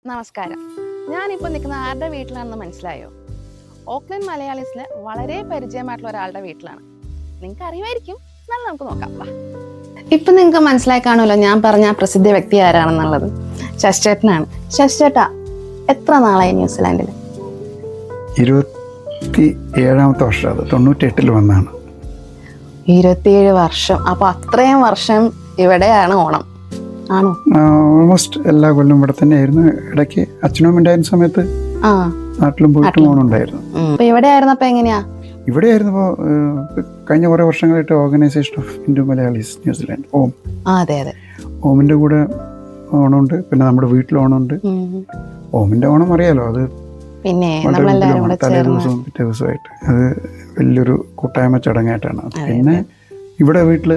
നമസ്കാരം. ഞാനിപ്പോൾ നിൽക്കുന്ന ആരുടെ വീട്ടിലാണെന്ന് മനസ്സിലായോ? ഓക്ലൻഡ് മലയാളീസിലെ വളരെ പരിചയമായിട്ടുള്ള ഒരാളുടെ വീട്ടിലാണ്. നിങ്ങൾക്ക് അറിയുമായിരിക്കും, എന്നാലും നമുക്ക് നോക്കാം. ഇപ്പം നിങ്ങൾക്ക് മനസ്സിലായി കാണുമല്ലോ ഞാൻ പറഞ്ഞ പ്രസിദ്ധ വ്യക്തി ആരാണെന്നുള്ളത്. ശശിചേട്ടനാണ്. ശശിചേട്ടാ, എത്ര നാളായി ന്യൂസിലാൻഡിൽ? 27ാമത്തെ വർഷം. അത് 98 വന്നാണ്. 27 വർഷം. അപ്പോൾ അത്രയും വർഷം ഇവിടെയാണ് ഓണം ആണോ? ഓൾമോസ്റ്റ് എല്ലാ കൊല്ലം ഇവിടെ തന്നെയായിരുന്നു. ഇടയ്ക്ക് അച്ഛനും ഉണ്ടായിരുന്ന സമയത്ത് നാട്ടിലും പോയിട്ട് ഓണമുണ്ടായിരുന്നു. അപ്പൊ ഇവിടെ ആയിരുന്നപ്പോ എങ്ങനെയാ? ഇവിടെ ആയിരുന്നപ്പോ കഴിഞ്ഞ കുറെ വർഷങ്ങളായിട്ട് organisation of Indian Malayalees New Zealand OM, അതെ അതെ, ഓമിന്റെ കൂടെ ഓണമുണ്ട്. പിന്നെ നമ്മുടെ വീട്ടിൽ ഓണമുണ്ട്. ഓമിന്റെ ഓണം അറിയാലോ, അത് പിന്നെ തലേ ദിവസവും പിറ്റേ ദിവസമായിട്ട് അത് വലിയൊരു കൂട്ടായ്മ ചടങ്ങായിട്ടാണ്. പിന്നെ ഇവിടെ വീട്ടിൽ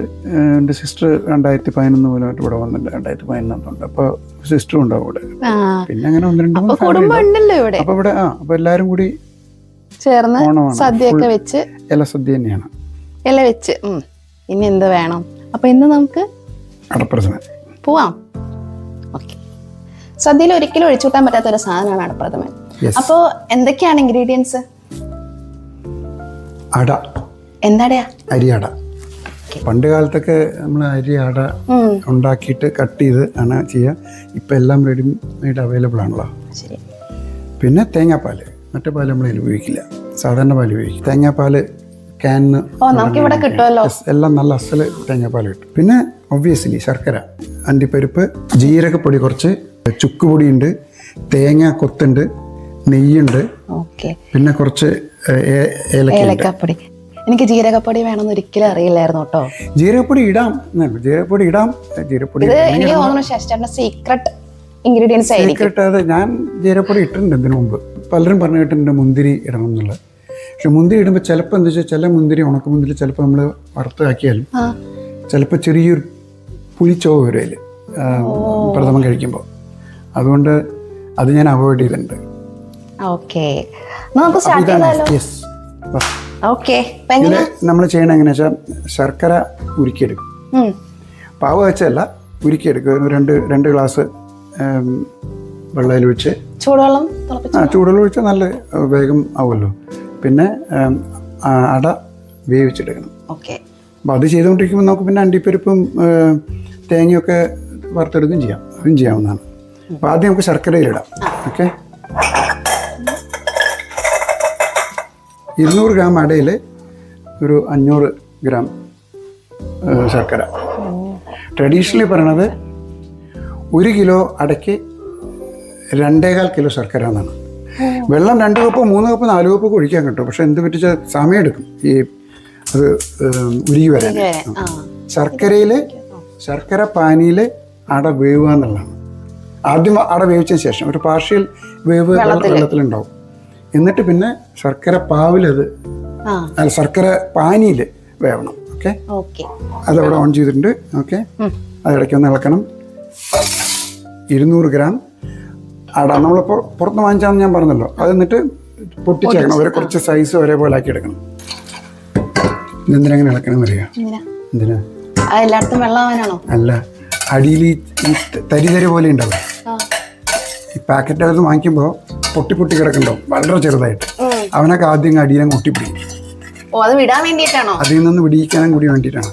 എൻ്റെ സിസ്റ്റർ 2011 മുതലായിട്ട് ഇവിടെ വന്നിട്ടുണ്ട്. 2011 അപ്പോൾ സിസ്റ്ററും ഉണ്ടാവും ഇവിടെ. പിന്നെ അങ്ങനെ 1-2 ഫാമിലി. അപ്പൊ ഇവിടെ അപ്പൊ എല്ലാരും കൂടി ചേർന്ന് സദ്യയൊക്കെ വെച്ച്, ഇല സദ്യ തന്നെയാണ്. ഇല വെച്ച് ഇനി എന്ത് വേണം? അപ്പൊ ഇന്ന് നമുക്ക് അടപ്രഥമൻ പോവാം. ഓക്കെ. സദ്യയിൽ ഒരിക്കലും ഒഴിച്ചുകൂട്ടാൻ പറ്റാത്ത ഒരു സാധനമാണ് അടപ്രഥമൻ. അപ്പോ എന്തൊക്കെയാണ് ഇൻഗ്രീഡിയൻസ്? അട. എന്താടയാ? അരിയട. പണ്ട് കാലത്തൊക്കെ നമ്മൾ അരി അട ഉണ്ടാക്കിയിട്ട് കട്ട് ചെയ്ത് ആണ് ചെയ്യുക. ഇപ്പം എല്ലാം റെഡിമെയ്ഡ് അവൈലബിൾ ആണല്ലോ. പിന്നെ തേങ്ങാപ്പാൽ. മറ്റേ പാൽ നമ്മൾ ഉപയോഗിക്കില്ല, സാധാരണ പാൽ ഉപയോഗിക്കും. തേങ്ങാപ്പാൽ ക്യാനിന്ന് എല്ലാം നല്ല അസല് തേങ്ങാപ്പാൽ കിട്ടും. പിന്നെ ഒബ്വിയസ്ലി ശർക്കര, അണ്ടിപ്പരിപ്പ്, ജീരകപ്പൊടി, കുറച്ച് ചുക്കുപൊടിയുണ്ട്, തേങ്ങ കൊത്തുണ്ട്, നെയ്യുണ്ട്, പിന്നെ കുറച്ച് ഏലക്കപ്പൊടി. എനിക്ക് ജീരകപ്പൊടി വേണമെന്ന് ഒരിക്കലും അറിയില്ലായിരുന്നു കേട്ടോ. ജീരകപ്പൊടി ഇടാം, ജീരകപ്പൊടി ഇടാം. ജീരകപ്പൊടി സീക്രട്ട് ഇൻഗ്രീഡിയൻസ് സീക്രട്ട്. അത് ഞാൻ ജീരകപ്പൊടി ഇട്ടിട്ടുണ്ട് ഇതിനു മുമ്പ്. പലരും പറഞ്ഞു കേട്ടിട്ടുണ്ട് മുന്തിരി ഇടണം എന്നുള്ളത്. പക്ഷെ മുന്തിരി ഇടുമ്പോൾ ചിലപ്പോൾ എന്താ വെച്ചാൽ ചില മുന്തിരി, ഉണക്കമുന്തിരി ചിലപ്പോൾ നമ്മൾ വറുത്താക്കിയാലും ചിലപ്പോൾ ചെറിയൊരു പുളിച്ചോവ് വരും അതിൽ പ്രഥമൻ കഴിക്കുമ്പോൾ. അതുകൊണ്ട് അത് ഞാൻ അവോയ്ഡ് ചെയ്തിട്ടുണ്ട്. ഇതില് നമ്മൾ ചെയ്യണ എങ്ങനെയാ വെച്ചാൽ ശർക്കര ഉരുക്കിയെടുക്കും. പാവ് വെച്ചല്ല, ഉരുക്കിയെടുക്കും. രണ്ട് ഗ്ലാസ് വെള്ളയിൽ ഒഴിച്ച് ചൂടുവെള്ളം ഒഴിച്ചാൽ നല്ല വേഗം ആവുമല്ലോ. പിന്നെ അട വേവിച്ചെടുക്കണം. അപ്പം അത് ചെയ്തുകൊണ്ടിരിക്കുമ്പോൾ നമുക്ക് പിന്നെ അണ്ടിപ്പരിപ്പും തേങ്ങയൊക്കെ വറുത്തെടുക്കുകയും ചെയ്യാം. അതും ചെയ്യാവുന്നതാണ്. അപ്പോൾ ആദ്യം നമുക്ക് ശർക്കരയിലിടാം. ഓക്കെ. 200 ഗ്രാം അടയിൽ ഒരു 500 ഗ്രാം ശർക്കര. ട്രഡീഷണലി പറയണത് 1 കിലോ അടയ്ക്ക് 2.25 കിലോ ശർക്കര എന്നാണ്. വെള്ളം 2 കപ്പ് 3 കപ്പ് 4 കപ്പ് ഒഴിക്കാൻ കിട്ടും. പക്ഷെ എന്ത് പറ്റിച്ചാൽ സമയം എടുക്കും ഈ അത് ഉരുകി വരാൻ. ശർക്കര പാനിയിൽ അട വേവുക എന്നുള്ളതാണ്. ആദ്യം അട വേവിച്ചതിന് ശേഷം ഒരു പാർഷ്യൽ വേവ് വെള്ളത്തിലുണ്ടാവും. എന്നിട്ട് പിന്നെ ശർക്കര പാവിലത് ശർക്കര പാനിയിൽ വേവണം. ഓക്കെ. അതവിടെ ഓൺ ചെയ്തിട്ടുണ്ട്. ഓക്കെ. അതിടയ്ക്കൊന്ന് ഇളക്കണം. 200 ഗ്രാം അട നമ്മളിപ്പോൾ പുറത്ത് വാങ്ങിച്ചാന്ന് ഞാൻ പറഞ്ഞല്ലോ. അത് എന്നിട്ട് പൊട്ടിച്ചേക്കണം. ഒരു കുറച്ച് സൈസ് ഒരേപോലെ ആക്കി എടുക്കണം. ഇതെന്തിനെങ്ങനെ ഇളക്കണം അറിയാം? എന്തിനാ? എല്ലായിടത്തും വെള്ളമാവാനാണോ? അല്ല, അടിയിൽ ഈ തരി പോലെ ഉണ്ടാവും. ഈ പാക്കറ്റ് അത് വാങ്ങിക്കുമ്പോൾ പൊട്ടി കിടക്കണ്ടാവും വളരെ ചെറുതായിട്ട്. അവനൊക്കെ ആദ്യം അടിയിലും ഒട്ടിപ്പിടിക്കും. അതിൽ നിന്ന് വിടിയിക്കാനും കൂടി വേണ്ടിയിട്ടാണ്.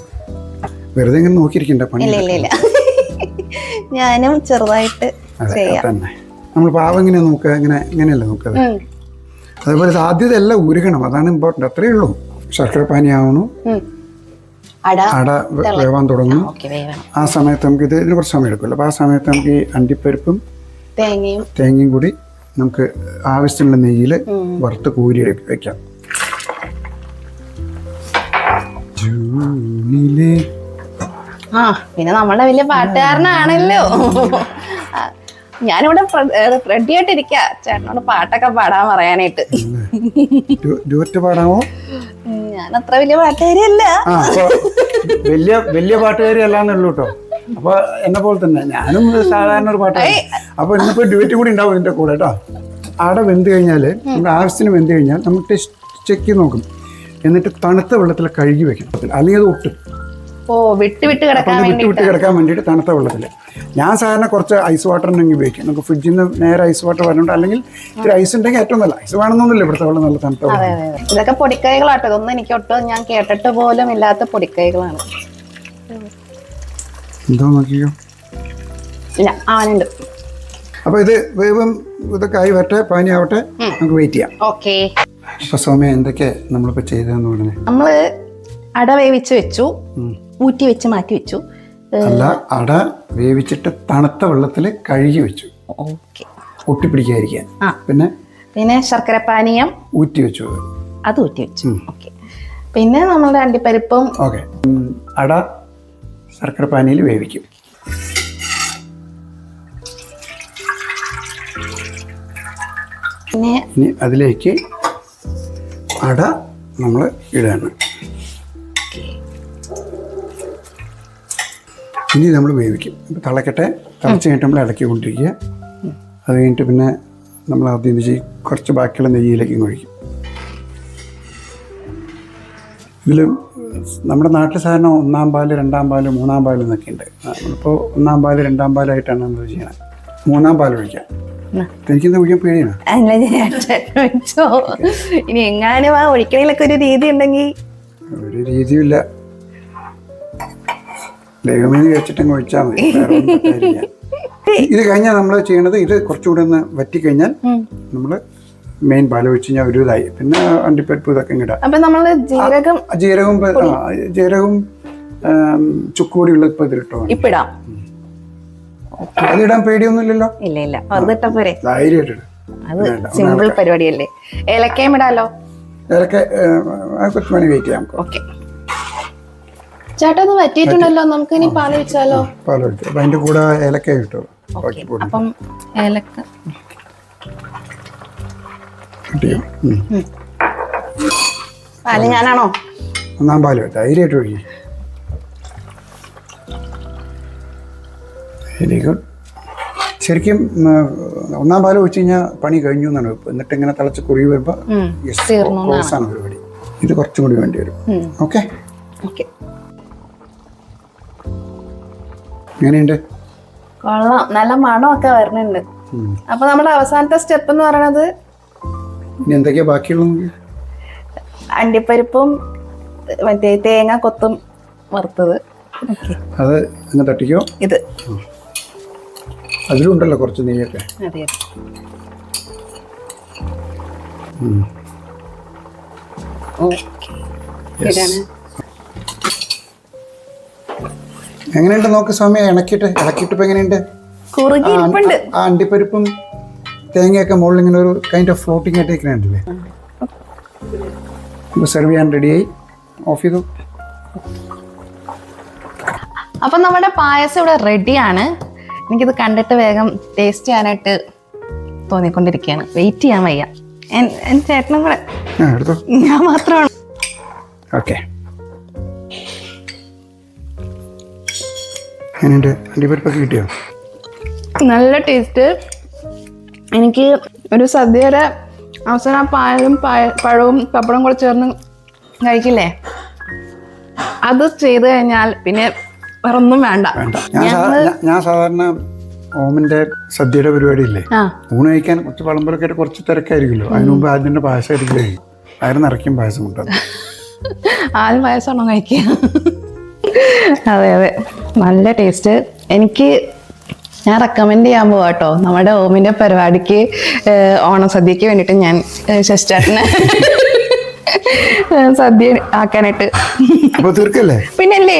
വെറുതെ ഇങ്ങനെ നോക്കിയിരിക്കണ്ട പണി. ഞാനും ചെറുതായിട്ട് തന്നെ നമ്മൾ പാവം എങ്ങനെയാ നോക്കുക, ഇങ്ങനെയല്ല നോക്കുക. അതേപോലെ ആദ്യത്തെ എല്ലാം ഉരുകണം, അതാണ് ഇമ്പോർട്ടൻ്റ്. അത്രയേ ഉള്ളൂ. ശർക്കര പാനി ആവണു, അട വേവാൻ തുടങ്ങും. ആ സമയത്ത് നമുക്ക് ഇതിന് കുറച്ച് സമയം എടുക്കുമല്ലോ. അപ്പോൾ ആ സമയത്ത് നമുക്ക് ഈ അണ്ടിപ്പരിപ്പും തേങ്ങയും കൂടി നമുക്ക് ആവശ്യമുള്ള നെയ്യിൽ വറുത്ത് കോരി വെക്കാം. പിന്നെ നമ്മളുടെ വലിയ പാട്ടുകാരനാണല്ലോ. ഞാനിവിടെ റെഡി ആയിട്ടിരിക്ക ചേട്ടനോട് പാട്ടൊക്കെ പാടാൻ പറയാനായിട്ട്. പാടാമോ? ഞാൻ അത്ര വലിയ പാട്ടുകാരിയല്ല. വലിയ പാട്ടുകാരി അല്ലാന്നുള്ളൂ കേട്ടോ. അപ്പൊ എന്നെ പോലെ തന്നെ ഞാനും സാധാരണ ഒരു പാട്ടുകാരി. അപ്പൊ ഇന്നിപ്പോ ഡ്യൂറ്റി കൂടി ഉണ്ടാവും ഇതിന്റെ കൂടെ കേട്ടോ. അട വെന്ത് കഴിഞ്ഞാൽ, നമ്മുടെ ആവശ്യത്തിന് വെന്ത് കഴിഞ്ഞാൽ നമ്മൾ ടെസ്റ്റ് ചെക്ക് നോക്കും. എന്നിട്ട് തണുത്ത വെള്ളത്തിൽ കഴുകി വെക്കും, അല്ലെങ്കിൽ അത് ഒട്ടും. ഓ വിട്ട് വിട്ട് കിടക്കാൻ അപ്പം വിട്ട് വിട്ട് കിടക്കാൻ വേണ്ടിയിട്ട് തണുത്ത വെള്ളത്തിൽ. ഞാൻ സാധാരണ കുറച്ച് ഐസ് വാട്ടർ ഉണ്ടെങ്കിൽ ഉപയോഗിക്കും. നമുക്ക് ഫ്രിഡ്ജിൽ നിന്ന് നേരെ ഐസ് വാട്ടർ വരുന്നുണ്ട്, അല്ലെങ്കിൽ ഒരു ഐസ് ഉണ്ടെങ്കിൽ ഏറ്റവും നല്ല. ഐസ് വേണമെന്നൊന്നുമില്ല, ഇവിടുത്തെ വെള്ളം നല്ല തണുത്ത വെള്ളം. അതെ അതെ, ഇതൊക്കെ പൊടിക്കൈകളാട്ടോ. ഇതൊന്നും എനിക്ക് ഒട്ടും ഞാൻ കേട്ടിട്ട് പോലും ഇല്ലാത്ത പൊടിക്കൈകളാണ്. എന്തോ നോക്കിയോ? ഇല്ല, ആനുണ്ട്. അപ്പോൾ ഇത് വേവും ഇതൊക്കെ ആയി വരട്ടെ, പാനി ആവട്ടെ, നമുക്ക് വെയിറ്റ് ചെയ്യാം. ഓക്കെ. അപ്പോൾ സൗമ്യ എന്തൊക്കെ നമ്മളിപ്പോൾ ചെയ്തതെന്ന് പറഞ്ഞേ? നമ്മള് അട വേവിച്ച് വെച്ചു, ഊറ്റി വെച്ച് മാറ്റി വെച്ചു. അല്ല, അട വേവിച്ചിട്ട് തണുത്ത വെള്ളത്തിൽ കഴുകി വെച്ചു, ഓക്കെ, ഒട്ടിപ്പിടിക്കാതിരിക്കാൻ. ആ, പിന്നെ ശർക്കര പാനീയം ഊറ്റി വെച്ചു, അത് ഊറ്റി വെച്ചു. ഓക്കെ. പിന്നെ നമ്മളുടെ അണ്ടിപ്പരിപ്പും. ഓക്കെ. അട ശർക്കര പാനിയിൽ വേവിക്കും. പിന്നെ ഇനി അതിലേക്ക് അട നമ്മൾ ഇടാണ്. ഇനി നമ്മൾ വേവിക്കും. ഇപ്പോൾ തിളക്കട്ടെ, തിളച്ച് കഴിഞ്ഞിട്ട് നമ്മൾ ഇളക്കിക്കൊണ്ടിരിക്കുക. അത് കഴിഞ്ഞിട്ട് പിന്നെ നമ്മൾ ആദ്യം എന്ത് ചെയ്യും, കുറച്ച് ബാക്കിയുള്ള നെയ്യിലേക്ക് ഒഴിക്കും. ഇതിൽ നമ്മുടെ നാട്ടിൽ സാധാരണ 1-ാം പാല്, 2-ാം പാല്, 3-ാം പാല് എന്നൊക്കെ ഉണ്ട്. നമ്മളിപ്പോൾ 1-ാം പാല്, 2-ാം പാലായിട്ടാണ് നമ്മൾ ചെയ്യണത്. 3-ാം പാൽ ഒഴിക്കാം. എനിക്കെന്താ ഒഴിക്കാൻ പേടിയാണ്. ഇനി എങ്ങാനും ആ ഒഴിക്കണേലൊക്കെ ഒരു രീതി ഉണ്ടെങ്കിൽ. ഒരു രീതിയില്ല, ദൈവമേന്ന് വെച്ചിട്ടങ്ങ് ഒഴിച്ചാൽ മതി. ഇത് കഴിഞ്ഞാൽ നമ്മൾ ചെയ്യണത്, ഇത് കുറച്ചുകൂടെ ഒന്ന് വറ്റിക്കഴിഞ്ഞാൽ നമ്മൾ മെയിൻ പാൽ ഒഴിച്ച് കഴിഞ്ഞാൽ ഒരു ഇതായി. പിന്നെ അണ്ടിപ്പരിപ്പ് ഇതൊക്കെ ഇടാം. അപ്പൊ നമ്മള് ജീരകവും ചുക്കുപൊടിയുള്ള ഇപ്പൊ ഇതിലിട്ടോ ഇപ്പിടാം. അതിടാൻ പേടിയൊന്നുമില്ലല്ലോ. ഇല്ല ഇല്ല, വെറുതെ പോരെ, ധൈര്യമായിട്ട്. അത് സിമ്പിൾ പരിപാടിയല്ലേ. ഏലക്കയും ഇടാലോ. ഏലക്ക കുറച്ച് മണി വെയിറ്റ് ചെയ്യാം. ഓക്കെ ചേട്ടാ, ഒന്ന് വറ്റിയിട്ടുണ്ടല്ലോ, നമുക്ക് ഇനി പാല് വെച്ചാലോ? പാൽ ഒഴിച്ചു. അപ്പൊ അതിന്റെ കൂടെ ഏലക്ക കിട്ടും. അപ്പം ഏലക്ക പാല് ഞാനാണോ? 1-ാം പാല് ധൈര്യമായിട്ട് ഒഴുകി. Very good. ശരിക്കും 1-ാം പാല് ഒഴിച്ച് കഴിഞ്ഞാൽ പണി കഴിഞ്ഞു എന്നാണ്. എന്നിട്ട് ഇങ്ങനെ തിളച്ച് കുറുകി വരുമ്പോൾ ക്ലോസാണ് പരിപാടി. ഇത് കുറച്ചും കൂടി വേണ്ടി വരും. ഓക്കെ. എങ്ങനെയുണ്ട്? കൊള്ളാം, നല്ല മണമൊക്കെ വരുന്നുണ്ട്. അപ്പൊ നമ്മുടെ അവസാനത്തെ സ്റ്റെപ്പ് എന്ന് പറയണത് ഇനി എന്തൊക്കെയാ ബാക്കിയുള്ളത്? അണ്ടിപ്പരിപ്പും മറ്റേ തേങ്ങ കൊത്തും വറുത്തത്. അത് അങ്ങ് തട്ടിക്കോ. ഇത് അതിലുണ്ടല്ലോ കുറച്ച് നെയ്യൊക്കെ. അതെ. എങ്ങനെയുണ്ട് നോക്ക് സൗമ്യ? ഇളക്കിയിട്ട് ഇപ്പൊ എങ്ങനെയുണ്ട്? ആ അണ്ടിപ്പരിപ്പും തേങ്ങയൊക്കെ മുകളിൽ ഇങ്ങനെ ഒരു കൈൻഡ് ഓഫ് ഫ്ലോട്ടിംഗ് ആയിട്ട് ഇരിക്കണുണ്ടല്ലേ. ഇപ്പോൾ സെർവ് ചെയ്യാൻ റെഡിയായി. ഓഫ് ചെയ്തു. അപ്പം നമ്മുടെ പായസം ഇവിടെ റെഡിയാണ്. എനിക്കിത് കണ്ടിട്ട് വേഗം ടേസ്റ്റ് ചെയ്യാനായിട്ട് തോന്നിക്കൊണ്ടിരിക്കുകയാണ്. വെയിറ്റ് ചെയ്യാൻ വയ്യ. എൻ്റെ ചേട്ടനും കൂടെ, ഞാൻ മാത്രമാണ്. ഓക്കെ. എങ്ങനെയുണ്ട്? അണ്ടിപ്പരിപ്പൊക്കെ കിട്ടിയോ? നല്ല ടേസ്റ്റ്. എനിക്ക് ഒരു സദ്യയുടെ അവസാനം പാലും പഴവും പപ്പടവും കൂടെ ചേർന്ന് കഴിക്കില്ലേ, അത് ചെയ്ത് കഴിഞ്ഞാൽ പിന്നെ വേറെ ഒന്നും വേണ്ട. ഞാൻ സാധാരണ ഓമിന്റെ സദ്യയുടെ പരിപാടി ഇല്ലേ, ഊണ് കഴിക്കാൻ കുറച്ച് വിളമ്പറൊക്കെ ആയിട്ട് കുറച്ച് തിരക്കായിരിക്കുമല്ലോ. അതിന് മുമ്പ് ആദ്യം തന്നെ പായസം എടുക്കുക. വയറ് നിറയ്ക്കും പായസം കൊണ്ടത്. ആദ്യം പായസമാണോ കഴിക്കുക? അതെ അതെ, നല്ല ടേസ്റ്റ്. ഞാൻ റെക്കമെൻഡ് ചെയ്യാൻ പോവാ കേട്ടോ. നമ്മുടെ ഓമിന്റെ പരിപാടിക്ക് ഓണസദ്യക്ക് വേണ്ടിയിട്ട് ഞാൻ ശശിചേട്ടനെ സദ്യ ആക്കാനായിട്ട്. പിന്നല്ലേ